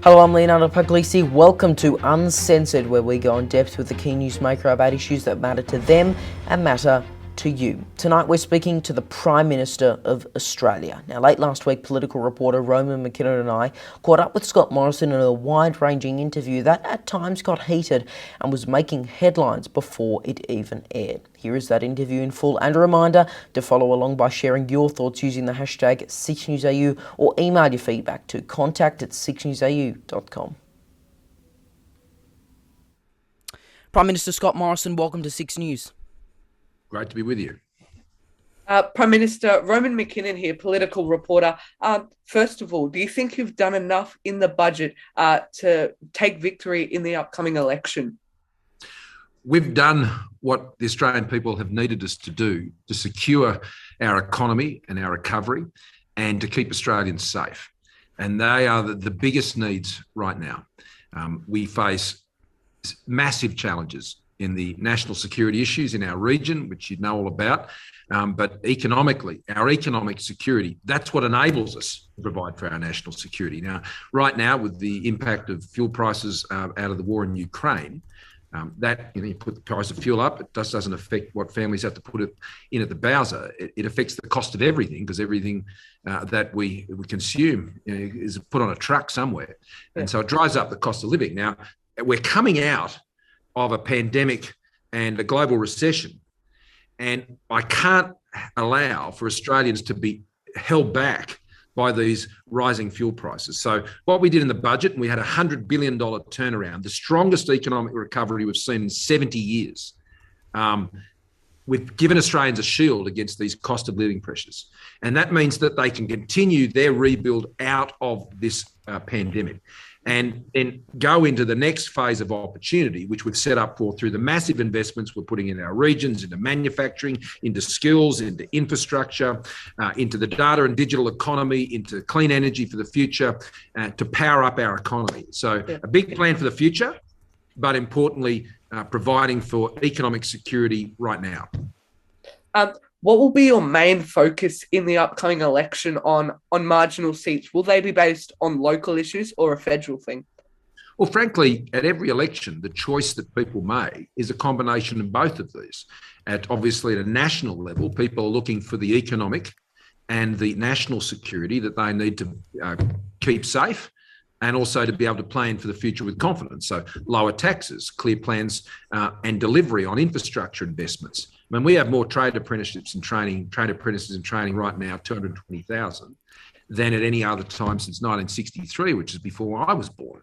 Hello, I'm Leonardo Puglisi. Welcome to Uncensored, where we go in depth with the key newsmaker about issues that matter to them and matter to you. Tonight we're speaking to the Prime Minister of Australia. Now, late last week, political reporter Roman McKinnon and I caught up with Scott Morrison in a wide-ranging interview that at times got heated and was making headlines before it even aired. Here is that interview in full, and a reminder to follow along by sharing your thoughts using the hashtag 6newsau or email your feedback to contact@6newsau.com. Prime Minister Scott Morrison, welcome to 6 News. Great to be with you. Prime Minister Roman McKinnon here, political reporter. First of all, do you think you've done enough in the budget to take victory in the upcoming election? We've done what the Australian people have needed us to do to secure our economy and our recovery and to keep Australians safe. And they are the biggest needs right now. We face massive challenges in the national security issues in our region, which you know all about, but economically, our economic security, that's what enables us to provide for our national security. Now, right now, with the impact of fuel prices out of the war in Ukraine, you put the price of fuel up, it just doesn't affect what families have to put it in at the bowser. It affects the cost of everything, because everything that we consume is put on a truck somewhere. And so it drives up the cost of living. Now, we're coming out of a pandemic and a global recession, and I can't allow for Australians to be held back by these rising fuel prices. So what we did in the budget, and we had a $100 billion turnaround, the strongest economic recovery we've seen in 70 years. We've given Australians a shield against these cost of living pressures. And that means that they can continue their rebuild out of this pandemic and then go into the next phase of opportunity, which we've set up for through the massive investments we're putting in our regions, into manufacturing, into skills, into infrastructure, into the data and digital economy, into clean energy for the future, to power up our economy. So a big plan for the future, but importantly, providing for economic security right now. What will be your main focus in the upcoming election on marginal seats? Will they be based on local issues or a federal thing? Well, frankly, at every election, the choice that people make is a combination of both of these. Obviously, at a national level, people are looking for the economic and the national security that they need to keep safe, and also to be able to plan for the future with confidence. So lower taxes, clear plans and delivery on infrastructure investments. I mean, we have more trade apprentices in training right now, 220,000, than at any other time since 1963, which is before I was born.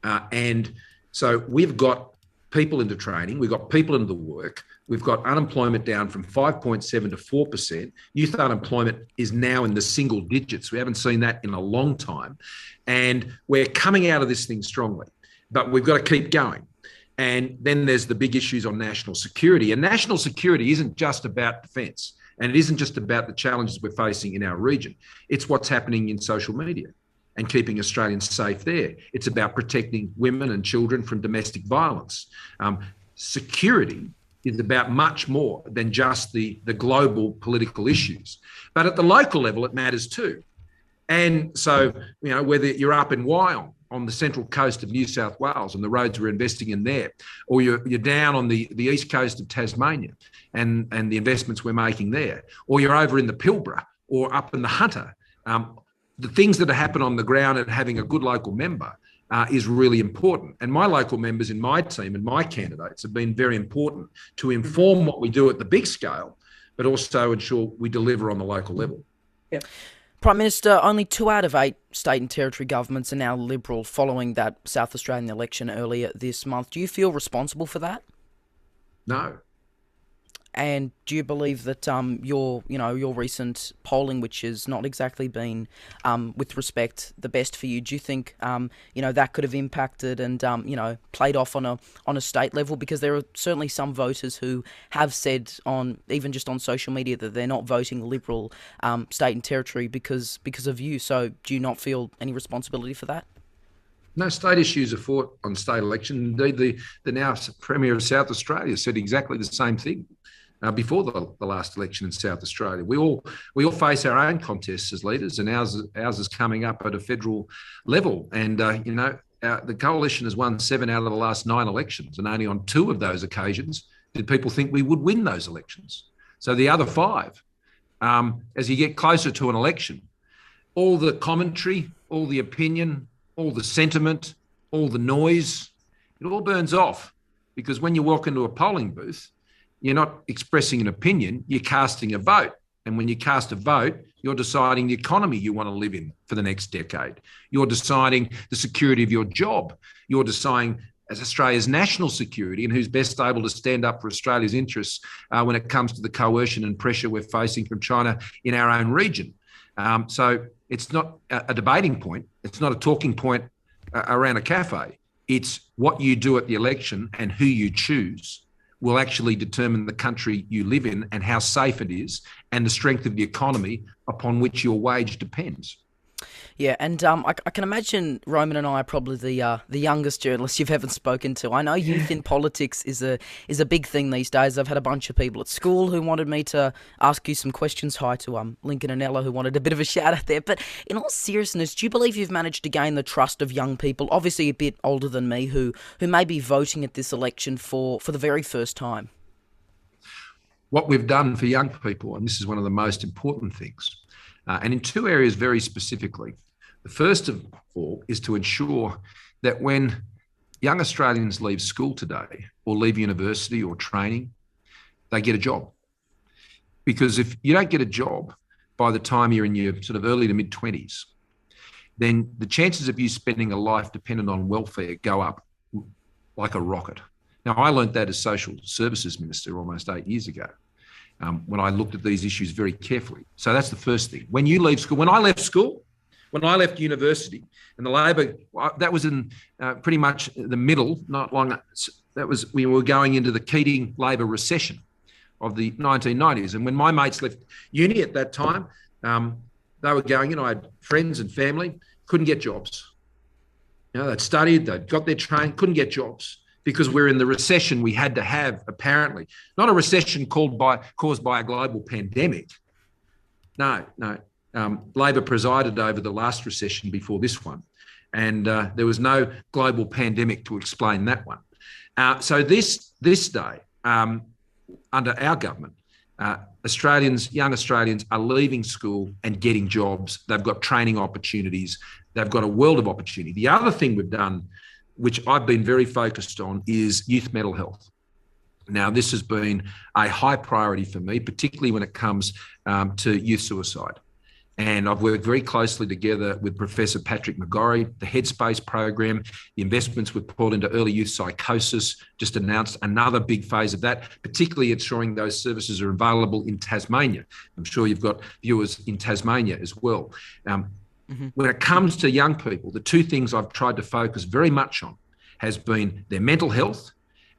And so we've got people into training, we've got people into the work, we've got unemployment down from 5.7 to 4%. Youth unemployment is now in the single digits. We haven't seen that in a long time. And we're coming out of this thing strongly, but we've got to keep going. And then there's the big issues on national security. And national security isn't just about defence, and it isn't just about the challenges we're facing in our region. It's what's happening in social media and keeping Australians safe there. It's about protecting women and children from domestic violence. Security is about much more than just the global political issues. But at the local level, it matters too. And so, whether you're up in Wyong, on the central coast of New South Wales and the roads we're investing in there, or you're down on the east coast of Tasmania and the investments we're making there, or you're over in the Pilbara or up in the Hunter, the things that happen on the ground and having a good local member is really important. And my local members in my team and my candidates have been very important to inform what we do at the big scale, but also ensure we deliver on the local level. Yeah. Prime Minister, only 2 out of 8 state and territory governments are now Liberal following that South Australian election earlier this month. Do you feel responsible for that? No. And do you believe that your recent polling, which has not exactly been, with respect, the best for you, do you think that could have impacted and played off on a state level? Because there are certainly some voters who have said even just on social media that they're not voting Liberal state and territory because of you. So do you not feel any responsibility for that? No, state issues are fought on state election. Indeed, the now Premier of South Australia said exactly the same thing. before the last election in South Australia. We all face our own contests as leaders, and ours is coming up at a federal level. And the coalition has won 7 out of the last 9 elections, and only on 2 of those occasions did people think we would win those elections. So the other 5, as you get closer to an election, all the commentary, all the opinion, all the sentiment, all the noise, it all burns off, because when you walk into a polling booth, you're not expressing an opinion, you're casting a vote. And when you cast a vote, you're deciding the economy you want to live in for the next decade. You're deciding the security of your job. You're deciding as Australia's national security and who's best able to stand up for Australia's interests when it comes to the coercion and pressure we're facing from China in our own region. So it's not a debating point. It's not a talking point around a cafe. It's what you do at the election and who you choose will actually determine the country you live in and how safe it is and the strength of the economy upon which your wage depends. Yeah, and I can imagine Roman and I are probably the youngest journalists you've ever spoken to. I know youth in politics is a big thing these days. I've had a bunch of people at school who wanted me to ask you some questions. Hi to Lincoln and Ella, who wanted a bit of a shout out there. But in all seriousness, do you believe you've managed to gain the trust of young people, obviously a bit older than me, who may be voting at this election for the very first time? What we've done for young people, and this is one of the most important things, and in 2 areas very specifically. The first of all is to ensure that when young Australians leave school today or leave university or training, they get a job. Because if you don't get a job by the time you're in your sort of early to mid-20s, then the chances of you spending a life dependent on welfare go up like a rocket. Now, I learned that as Social Services Minister almost 8 years ago, when I looked at these issues very carefully. So that's the first thing. When you leave school, when I left university, and the Labor, that was in pretty much the middle, not long, we were going into the Keating Labor recession of the 1990s. And when my mates left uni at that time, they were going, I had friends and family, couldn't get jobs. They'd studied, they'd got their training, couldn't get jobs because we're in the recession we had to have, apparently. Not a recession caused by a global pandemic. No. Labor presided over the last recession before this one, and there was no global pandemic to explain that one. So this day, under our government, young Australians are leaving school and getting jobs. They've got training opportunities. They've got a world of opportunity. The other thing we've done, which I've been very focused on, is youth mental health. Now, this has been a high priority for me, particularly when it comes to youth suicide. And I've worked very closely together with Professor Patrick McGorry, the Headspace program, the investments we've poured into early youth psychosis, just announced another big phase of that, particularly ensuring those services are available in Tasmania. I'm sure you've got viewers in Tasmania as well. When it comes to young people, the 2 things I've tried to focus very much on has been their mental health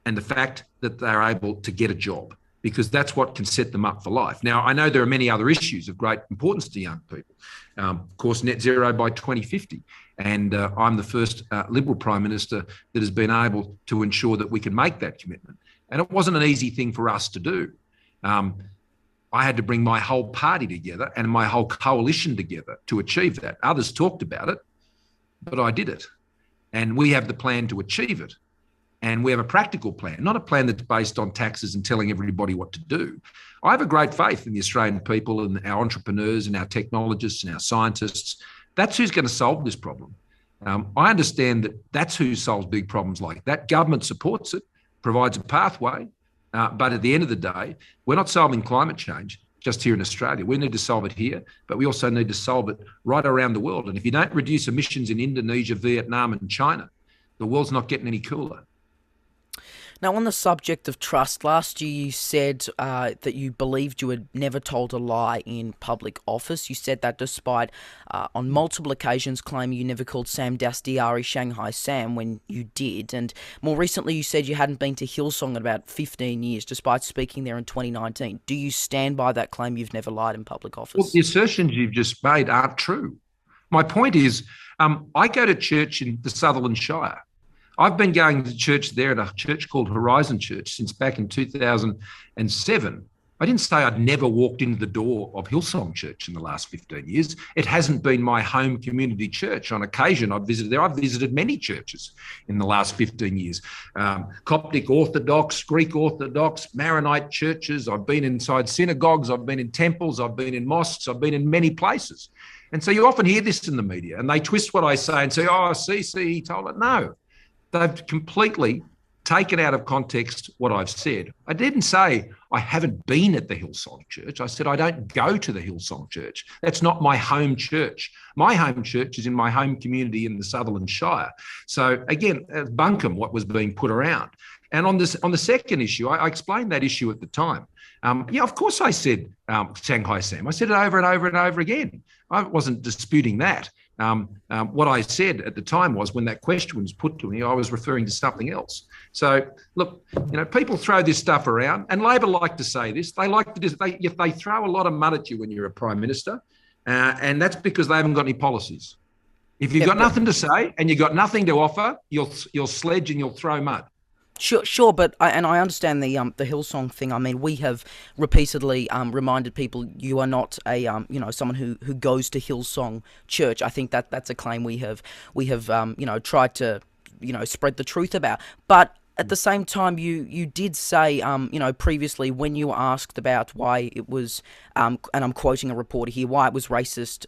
and the fact that they're able to get a job, because that's what can set them up for life. Now, I know there are many other issues of great importance to young people. Of course, net zero by 2050. And I'm the first Liberal Prime Minister that has been able to ensure that we can make that commitment. And it wasn't an easy thing for us to do. I had to bring my whole party together and my whole coalition together to achieve that. Others talked about it, but I did it. And we have the plan to achieve it. And we have a practical plan, not a plan that's based on taxes and telling everybody what to do. I have a great faith in the Australian people and our entrepreneurs and our technologists and our scientists. That's who's going to solve this problem. I understand that that's who solves big problems like that. Government supports it, provides a pathway. But at the end of the day, we're not solving climate change just here in Australia. We need to solve it here, but we also need to solve it right around the world. And if you don't reduce emissions in Indonesia, Vietnam and China, the world's not getting any cooler. Now, on the subject of trust, last year you said that you believed you had never told a lie in public office. You said that despite, on multiple occasions, claiming you never called Sam Dastyari Shanghai Sam when you did. And more recently, you said you hadn't been to Hillsong in about 15 years, despite speaking there in 2019. Do you stand by that claim you've never lied in public office? Well, the assertions you've just made aren't true. My point is, I go to church in the Sutherland Shire. I've been going to church there at a church called Horizon Church since back in 2007. I didn't say I'd never walked into the door of Hillsong Church in the last 15 years. It hasn't been my home community church. On occasion, I've visited there. I've visited many churches in the last 15 years. Coptic Orthodox, Greek Orthodox, Maronite churches. I've been inside synagogues. I've been in temples. I've been in mosques. I've been in many places. And so you often hear this in the media, and they twist what I say and say, oh, see, he told it. No, they've completely taken out of context what I've said. I didn't say I haven't been at the Hillsong Church. I said I don't go to the Hillsong Church. That's not my home church. My home church is in my home community in the Sutherland Shire. So again, bunkum what was being put around. And on the second issue, I explained that issue at the time. Of course I said Shanghai Sam. I said it over and over and over again. I wasn't disputing that. What I said at the time was, when that question was put to me, I was referring to something else. So, look, people throw this stuff around, and Labor like to say this. They like to they throw a lot of mud at you when you're a prime minister, and that's because they haven't got any policies. If you've got nothing to say and you've got nothing to offer, you'll sledge and you'll throw mud. Sure, but I understand the Hillsong thing. I mean, we have repeatedly reminded people you are not a someone who goes to Hillsong Church. I think that's a claim we have tried to spread the truth about. But at the same time, you did say previously, when you were asked about why it was and I'm quoting a reporter here, why it was racist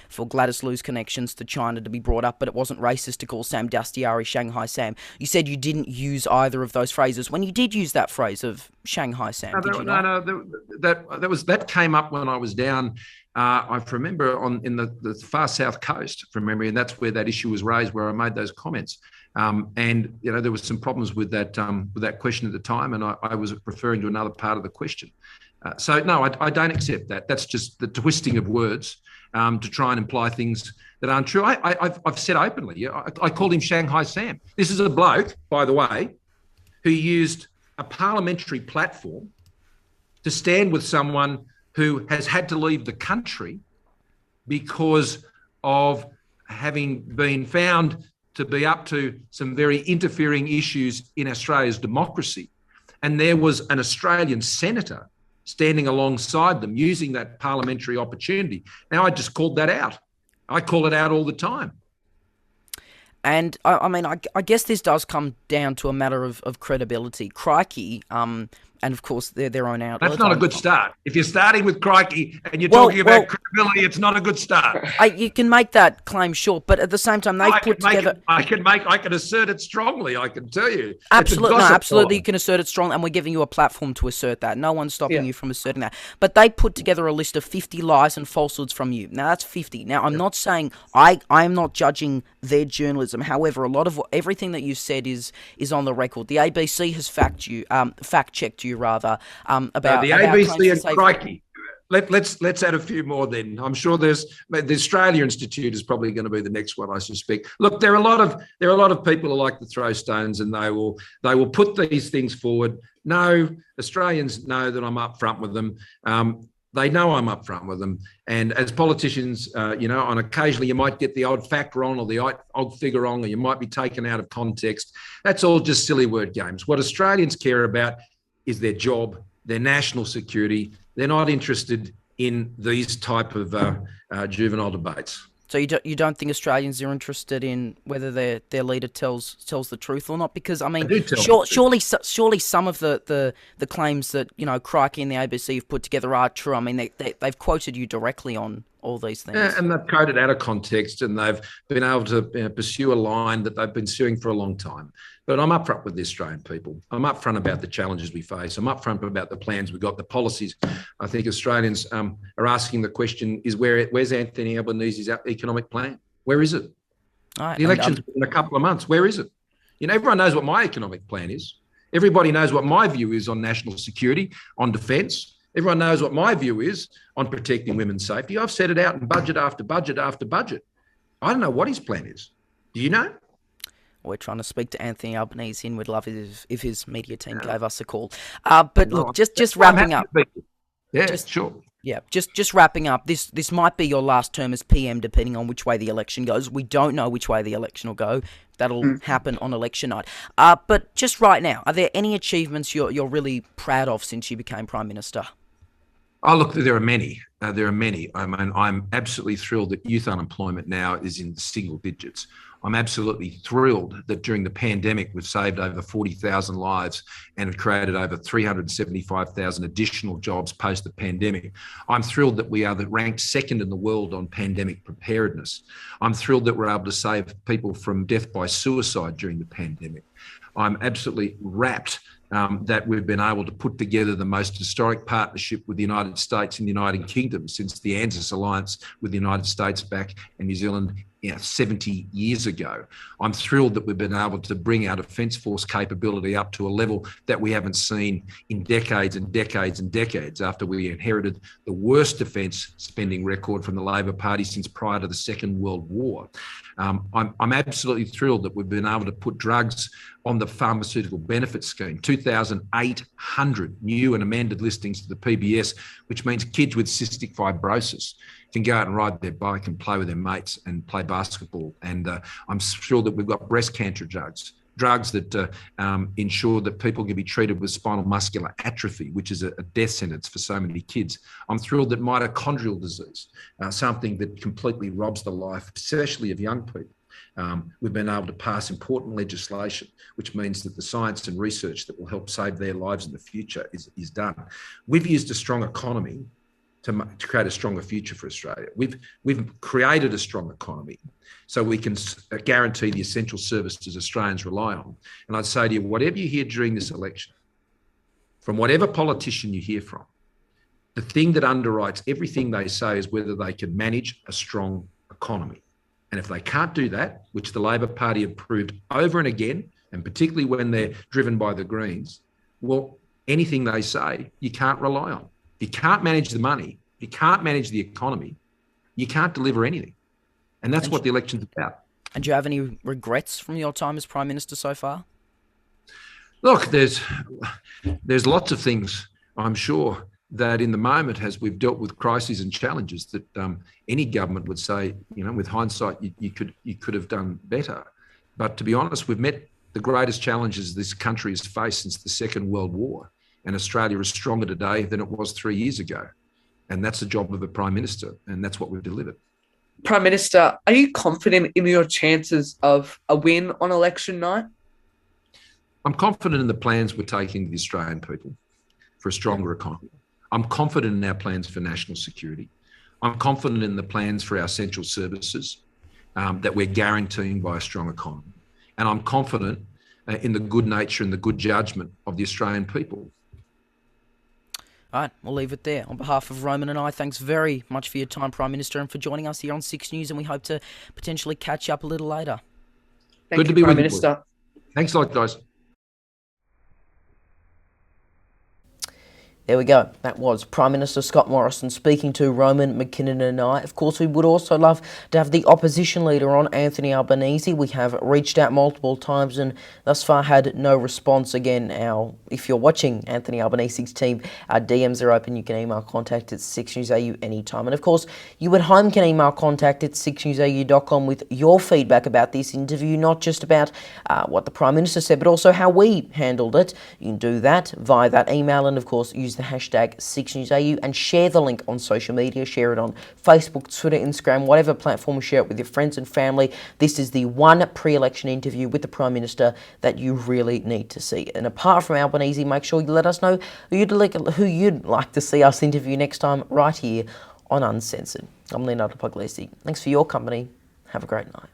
for Gladys Liu's connections to China to be brought up, but it wasn't racist to call Sam Dastyari Shanghai Sam. You said you didn't use either of those phrases when you did use that phrase of Shanghai Sam. That came up when I was down. I remember in the far south coast, from memory, and that's where that issue was raised, where I made those comments. And there was some problems with that question at the time, and I was referring to another part of the question. So no, I don't accept that. That's just the twisting of words to try and imply things that aren't true. I've said openly, I called him Shanghai Sam. This is a bloke, by the way, who used a parliamentary platform to stand with someone who has had to leave the country because of having been found to be up to some very interfering issues in Australia's democracy. And there was an Australian senator standing alongside them using that parliamentary opportunity. Now, I just called that out. I call it out all the time. And I guess this does come down to a matter of credibility. Crikey, and of course their own outlet. That's not a good start. If you're starting with crikey and you're talking about credibility, it's not a good start. You can make that claim, sure, but at the same time I can assert it strongly. I can tell you. Absolutely, you can assert it strongly, and we're giving you a platform to assert that. No one's stopping you from asserting that. But they put together a list of 50 lies and falsehoods from you. Now that's 50. Now I'm not saying I am not judging their journalism. However, a lot of everything that you've said is on the record. The ABC has fact checked you rather about the ABC and crikey. Let's add a few more then. I'm sure the Australia Institute is probably going to be the next one, I suspect. Look, there are a lot of people who like to throw stones, and they will put these things forward. No, Australians know that I'm up front with them. They know I'm up front with them. And as politicians, on occasionally you might get the odd fact wrong or the odd figure wrong, or you might be taken out of context. That's all just silly word games. What Australians care about is their job, their national security. They're not interested in these type of juvenile debates. So you don't think Australians are interested in whether their leader tells the truth or not? Because surely some of the claims that Crikey and the ABC have put together are true. I mean they've quoted you directly on all these things. Yeah, and they've quoted out of context, and they've been able to pursue a line that they've been suing for a long time. But I'm upfront with the Australian people. I'm upfront about the challenges we face. I'm upfront about the plans we've got, the policies. I think Australians are asking the question, where's Anthony Albanese's economic plan? Where is it? The election's in a couple of months. Where is it? Everyone knows what my economic plan is. Everybody knows what my view is on national security, on defence. Everyone knows what my view is on protecting women's safety. I've set it out in budget after budget after budget. I don't know what his plan is. Do you know? We're trying to speak to Anthony Albanese, and we'd love it if his media team gave us a call. But look, just wrapping up. Sure. Yeah, just wrapping up. This might be your last term as PM, depending on which way the election goes. We don't know which way the election will go. That'll happen on election night. But just right now, are there any achievements you're really proud of since you became Prime Minister? Oh, look, there are many. There are many. I mean, I'm absolutely thrilled that youth unemployment now is in the single digits. I'm absolutely thrilled that during the pandemic, we've saved over 40,000 lives and have created over 375,000 additional jobs post the pandemic. I'm thrilled that we are ranked second in the world on pandemic preparedness. I'm thrilled that we're able to save people from death by suicide during the pandemic. I'm absolutely rapt that we've been able to put together the most historic partnership with the United States and the United Kingdom since the ANZUS alliance with the United States back in New Zealand 70 years ago. I'm thrilled that we've been able to bring our Defence Force capability up to a level that we haven't seen in decades and decades and decades after we inherited the worst defence spending record from the Labor Party since prior to the Second World War. I'm absolutely thrilled that we've been able to put drugs on the pharmaceutical benefit scheme, 2,800 new and amended listings to the PBS, which means kids with cystic fibrosis can go out and ride their bike and play with their mates and play basketball. And I'm sure that we've got breast cancer drugs that ensure that people can be treated with spinal muscular atrophy, which is a death sentence for so many kids. I'm thrilled that mitochondrial disease, something that completely robs the life, especially of young people, we've been able to pass important legislation, which means that the science and research that will help save their lives in the future is done. We've used a strong economy to create a stronger future for Australia. We've created a strong economy so we can guarantee the essential services Australians rely on. And I'd say to you, whatever you hear during this election, from whatever politician you hear from, the thing that underwrites everything they say is whether they can manage a strong economy. And if they can't do that, which the Labor Party have proved over and again, and particularly when they're driven by the Greens, well, anything they say, you can't rely on. If you can't manage the money, if you can't manage the economy, you can't deliver anything. And that's what the election's about. And do you have any regrets from your time as Prime Minister so far? Look, there's lots of things, I'm sure, that in the moment, as we've dealt with crises and challenges, that any government would say, with hindsight, you could have done better. But to be honest, we've met the greatest challenges this country has faced since the Second World War. And Australia is stronger today than it was 3 years ago. And that's the job of a Prime Minister. And that's what we've delivered. Prime Minister, are you confident in your chances of a win on election night? I'm confident in the plans we're taking to the Australian people for a stronger economy. I'm confident in our plans for national security. I'm confident in the plans for our essential services that we're guaranteeing by a strong economy. And I'm confident in the good nature and the good judgment of the Australian people. All right, we'll leave it there. On behalf of Roman and I, thanks very much for your time, Prime Minister, and for joining us here on 6 News, and we hope to potentially catch up a little later. Good to be with you, Minister. Thanks a lot, guys. There we go. That was Prime Minister Scott Morrison speaking to Roman, McKinnon and I. Of course, we would also love to have the opposition leader on, Anthony Albanese. We have reached out multiple times and thus far had no response. Again, if you're watching Anthony Albanese's team, our DMs are open. You can email contact at 6newsau anytime. And of course, you at home can email contact at 6newsau.com with your feedback about this interview, not just about what the Prime Minister said, but also how we handled it. You can do that via that email and, of course, use the hashtag 6newsau and share the link on social media. Share it on Facebook, Twitter, Instagram, whatever platform. Share it with your friends and family. This is the one pre-election interview with the Prime Minister that you really need to see. And apart from Albanese, make sure you let us know who you'd like to see us interview next time right here on Uncensored. I'm Leonardo Puglisi. Thanks for your company. Have a great night.